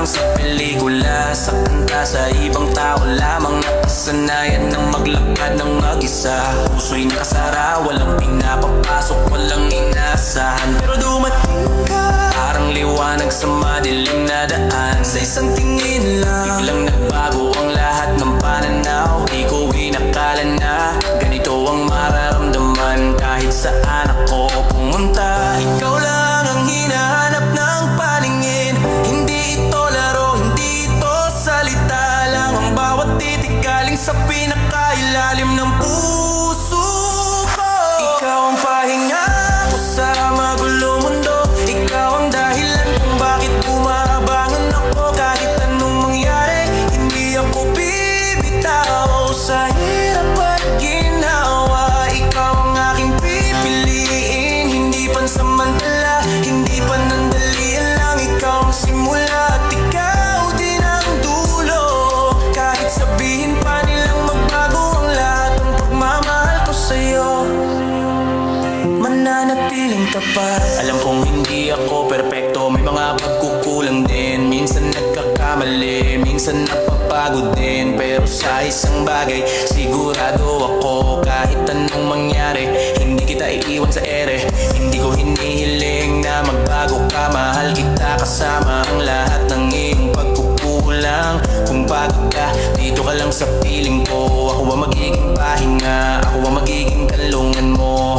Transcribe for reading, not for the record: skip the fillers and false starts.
lang sa pelikula, sa kanta, sa ibang tao lamang nakasanayan ng maglakad ng mag-isa. Puso'y nakasara, walang pinapapasok, walang inaasahan. Pero dumating ka, parang liwanag sa madilim na daan. Sa isang tingin lang, biglang nagbago ang lahat ng pananaw. Di ko inakala na ganito ang mararamdaman kahit saan ako pumunta. Ikaw lang ang hinahanap ng paningin. Hindi ito laro, hindi ito salita lang. Ang bawat titik galing sa pinakailalim ng puso ko. Ikaw ang pahinga ko sa magulong mundo. Ikaw ang dahilan kung bakit bumabangon ako. Kahit anong mangyari, hindi ako bibitaw. Sa hirap at ginawa, ikaw ang aking pipiliin. Hindi pansamantala, hindi panandalian lang. Ikaw ang simula at ikaw din ang dulo. Kahit sabihin pa nilang magbago ang lahat, ang pagmamahal ko sa'yo mananatiling tapat. Alam kong hindi ako perpekto, may mga pagkukulang din. Minsan nagkakamali, minsan napapagod din. Pero sa isang bagay, sigurado ako. Kahit anong mangyari, hindi kita iiwan sa ere. Hindi ko hinihiling na magbago ka. Mahal kita kasama ang lahat ng iyong pagkukulang. Kung pagod ka, dito ka lang sa piling ko. Ako ang magiging pahinga, ako ang magiging kalungan mo.